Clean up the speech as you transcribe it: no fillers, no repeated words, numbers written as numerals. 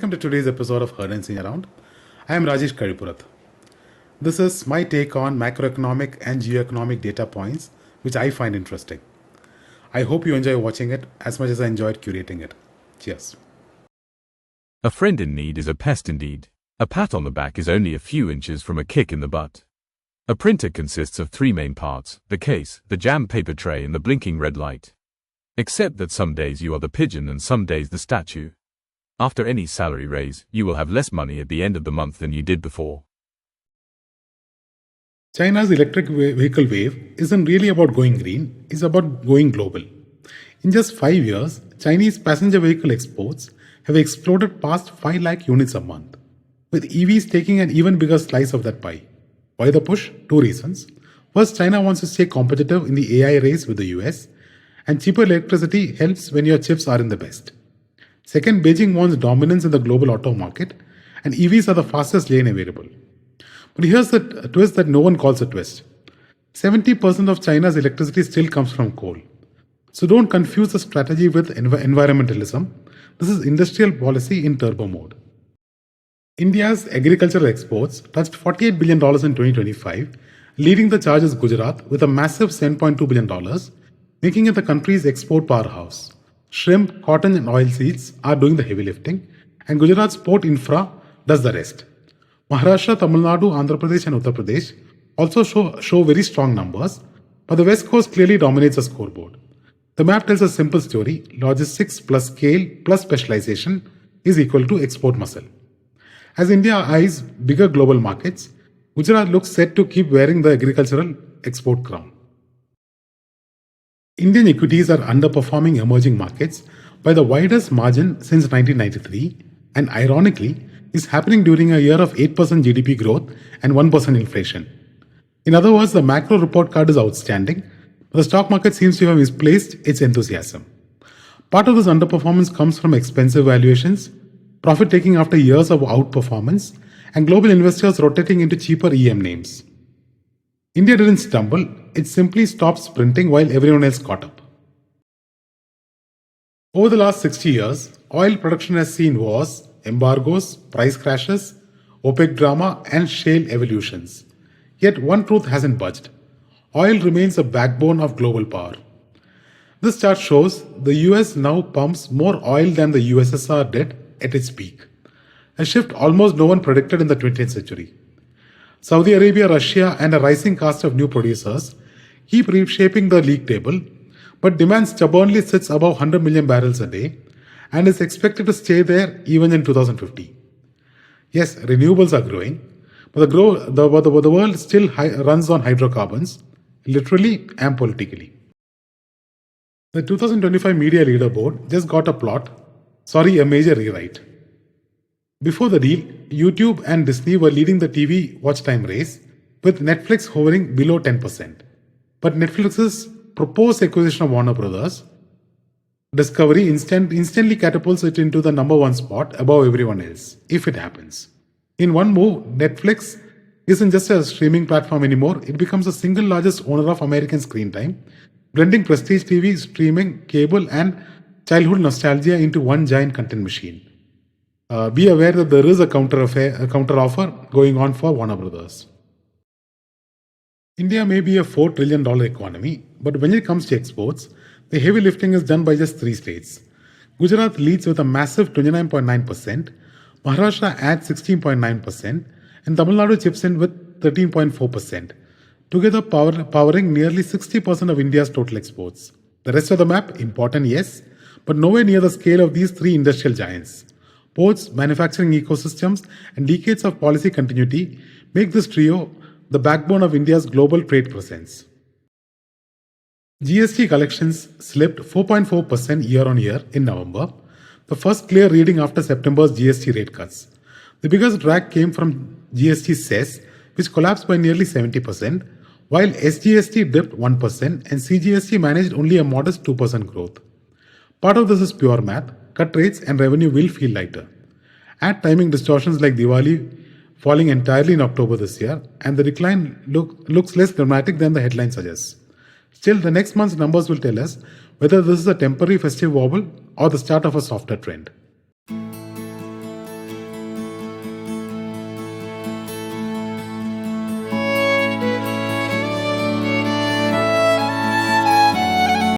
welcome to today's episode of Heard and Seen Around. I am Rajesh Karipurath. This is my take on macroeconomic and geoeconomic data points which I find interesting. I hope you enjoy watching it as much as I enjoyed curating it. Cheers. A friend in need is a pest indeed. A pat on the back is only a few inches from a kick in the butt. A printer consists of three main parts: the case, the jam paper tray, and the blinking red light. Except that some days you are the pigeon and some days the statue. After any salary raise, you will have less money at the end of the month than you did before. China's electric vehicle wave isn't really about going green, it's about going global. In just 5 years, Chinese passenger vehicle exports have exploded past 5 lakh units a month, with EVs taking an even bigger slice of that pie. Why the push? 2 reasons. First, China wants to stay competitive in the AI race with the US, and cheaper electricity helps when your chips are in the best. Second, Beijing wants dominance in the global auto market, and EVs are the fastest lane available. But here's the twist that no one calls a twist. 70% of China's electricity still comes from coal. So don't confuse the strategy with environmentalism. This is industrial policy in turbo mode. India's agricultural exports touched $48 billion in 2025, leading the charge is Gujarat with a massive $7.2 billion, making it the country's export powerhouse. Shrimp, cotton and oilseeds are doing the heavy lifting, and Gujarat's port infra does the rest. Maharashtra, Tamil Nadu, Andhra Pradesh and Uttar Pradesh also show very strong numbers, but the West Coast clearly dominates the scoreboard. The map tells a simple story: logistics plus scale plus specialization is equal to export muscle. As India eyes bigger global markets, Gujarat looks set to keep wearing the agricultural export crown. Indian equities are underperforming emerging markets by the widest margin since 1993, and ironically, is happening during a year of 8% GDP growth and 1% inflation. In other words, the macro report card is outstanding, but the stock market seems to have misplaced its enthusiasm. Part of this underperformance comes from expensive valuations, profit taking after years of outperformance, and global investors rotating into cheaper EM names. India didn't stumble, it simply stopped sprinting while everyone else caught up. Over the last 60 years, oil production has seen wars, embargoes, price crashes, OPEC drama, and shale evolutions. Yet one truth hasn't budged. Oil remains the backbone of global power. This chart shows the US now pumps more oil than the USSR did at its peak, a shift almost no one predicted in the 20th century. Saudi Arabia, Russia, and a rising cast of new producers keep reshaping the league table, but demand stubbornly sits above 100 million barrels a day and is expected to stay there even in 2050. Yes, renewables are growing, but the world still runs on hydrocarbons, literally and politically. The 2025 media leaderboard just got a major rewrite. Before the deal, YouTube and Disney were leading the TV watch time race, with Netflix hovering below 10%. But Netflix's proposed acquisition of Warner Brothers Discovery instantly catapults it into the #1 spot above everyone else, if it happens. In one move, Netflix isn't just a streaming platform anymore, it becomes the single largest owner of American screen time, blending prestige TV, streaming, cable, and childhood nostalgia into one giant content machine. Be aware that there is a counter offer going on for Warner Brothers. India may be a $4 trillion economy, but when it comes to exports, the heavy lifting is done by just 3 states. Gujarat leads with a massive 29.9%, Maharashtra adds 16.9%, and Tamil Nadu chips in with 13.4%, together powering nearly 60% of India's total exports. The rest of the map, important yes, but nowhere near the scale of these 3 industrial giants. Ports, manufacturing ecosystems, and decades of policy continuity make this trio the backbone of India's global trade presence. GST collections slipped 4.4% year-on-year in November, the first clear reading after September's GST rate cuts. The biggest drag came from GST cess, which collapsed by nearly 70%, while SGST dipped 1% and CGST managed only a modest 2% growth. Part of this is pure math. Cut rates and revenue will feel lighter. Add timing distortions like Diwali falling entirely in October this year, and the decline looks less dramatic than the headline suggests. Still, the next month's numbers will tell us whether this is a temporary festive wobble or the start of a softer trend.